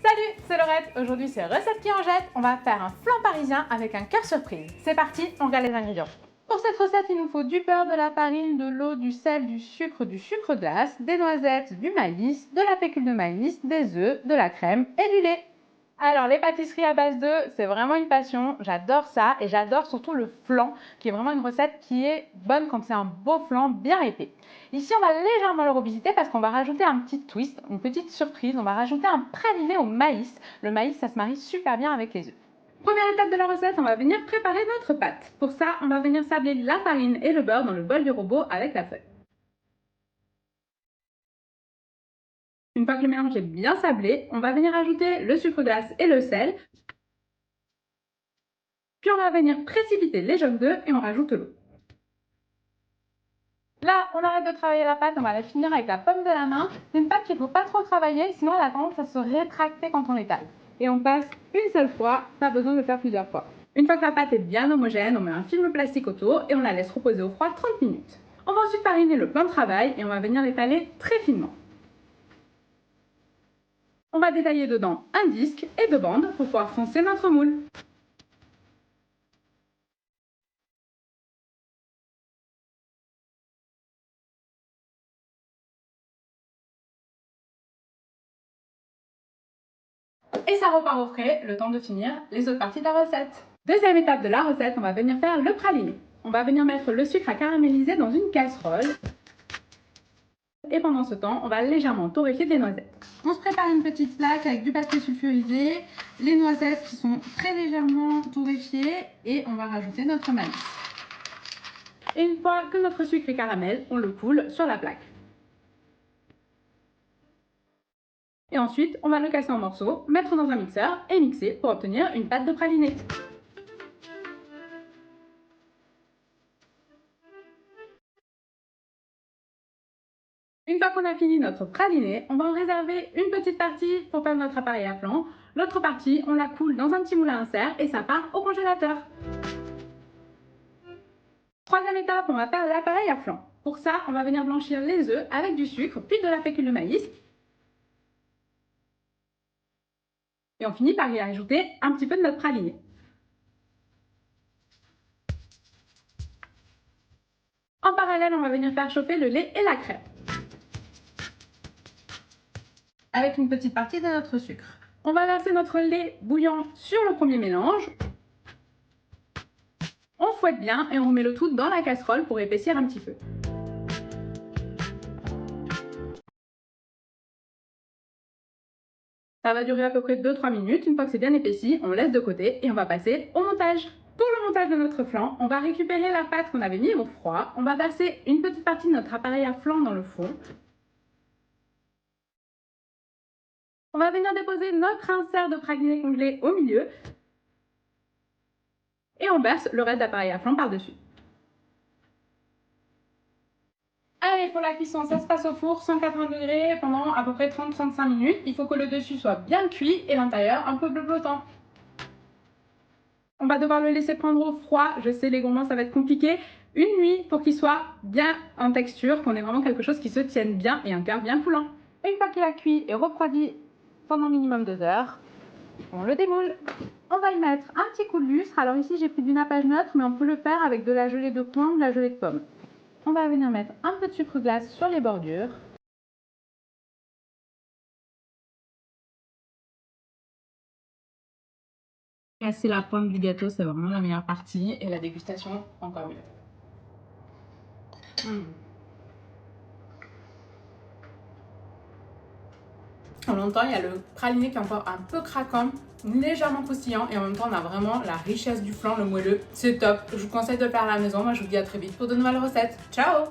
Salut, c'est Laurette. Aujourd'hui, c'est recette qui en jette. On va faire un flan parisien avec un cœur surprise. C'est parti, on regarde les ingrédients. Pour cette recette, il nous faut du beurre, de la farine, de l'eau, du sel, du sucre glace, des noisettes, du maïs, de la fécule de maïs, des œufs, de la crème et du lait. Alors, les pâtisseries à base d'œufs, c'est vraiment une passion. J'adore ça et j'adore surtout le flan, qui est vraiment une recette qui est bonne quand c'est un beau flan bien épais. Ici, on va légèrement le revisiter parce qu'on va rajouter un petit twist, une petite surprise. On va rajouter un praliné au maïs. Le maïs, ça se marie super bien avec les œufs. Première étape de la recette, on va venir préparer notre pâte. Pour ça, on va venir sabler la farine et le beurre dans le bol du robot avec la feuille. Une fois que le mélange est bien sablé, on va venir ajouter le sucre glace et le sel. Puis on va venir précipiter les jaunes d'œufs et on rajoute l'eau. Là, on arrête de travailler la pâte, on va la finir avec la paume de la main. C'est une pâte qu'il ne faut pas trop travailler, sinon elle a tendance à se rétracter quand on l'étale. Et on passe une seule fois, pas besoin de le faire plusieurs fois. Une fois que la pâte est bien homogène, on met un film plastique autour et on la laisse reposer au froid 30 minutes. On va ensuite fariner le plan de travail et on va venir l'étaler très finement. On va détailler dedans un disque et deux bandes pour pouvoir foncer notre moule. Et ça repart au frais, le temps de finir les autres parties de la recette. Deuxième étape de la recette, on va venir faire le praliné. On va venir mettre le sucre à caraméliser dans une casserole. Et pendant ce temps, on va légèrement torréfier des noisettes. On se prépare une petite plaque avec du papier sulfurisé, les noisettes qui sont très légèrement torréfiées et on va rajouter notre maïs. Et une fois que notre sucre est caramel, on le coule sur la plaque. Et ensuite, on va le casser en morceaux, mettre dans un mixeur et mixer pour obtenir une pâte de praliné. Une fois qu'on a fini notre praliné, on va en réserver une petite partie pour faire notre appareil à flan. L'autre partie, on la coule dans un petit moule à insert et ça part au congélateur. Troisième étape, on va faire l'appareil à flan. Pour ça, on va venir blanchir les œufs avec du sucre, puis de la fécule de maïs. Et on finit par y ajouter un petit peu de notre praliné. En parallèle, on va venir faire chauffer le lait et la crème, avec une petite partie de notre sucre. On va verser notre lait bouillant sur le premier mélange. On fouette bien et on remet le tout dans la casserole pour épaissir un petit peu. Ça va durer à peu près 2-3 minutes. Une fois que c'est bien épaissi, on laisse de côté et on va passer au montage. Pour le montage de notre flan, on va récupérer la pâte qu'on avait mise au froid. On va verser une petite partie de notre appareil à flan dans le fond. On va venir déposer notre insert de praliné congelé au milieu. Et on verse le reste d'appareil à flan par-dessus. Allez, pour la cuisson, ça se passe au four 180 degrés pendant à peu près 30-35 minutes. Il faut que le dessus soit bien cuit et l'intérieur un peu bleu-bleutant. On va devoir le laisser prendre au froid. Je sais, les gourmands, ça va être compliqué. Une nuit pour qu'il soit bien en texture, qu'on ait vraiment quelque chose qui se tienne bien et un cœur bien coulant. Une fois qu'il a cuit et refroidi pendant minimum 2 heures, on le démoule. On va y mettre un petit coup de lustre. Alors ici, j'ai pris du nappage neutre, mais on peut le faire avec de la gelée de coin ou de la gelée de pomme. On va venir mettre un peu de sucre glace sur les bordures. Casser la pointe du gâteau, c'est vraiment la meilleure partie. Et la dégustation, encore mieux. On l'entend, il y a le praliné qui est encore un peu craquant, légèrement croustillant et en même temps on a vraiment la richesse du flan, le moelleux. C'est top, je vous conseille de le faire à la maison. Moi je vous dis à très vite pour de nouvelles recettes. Ciao!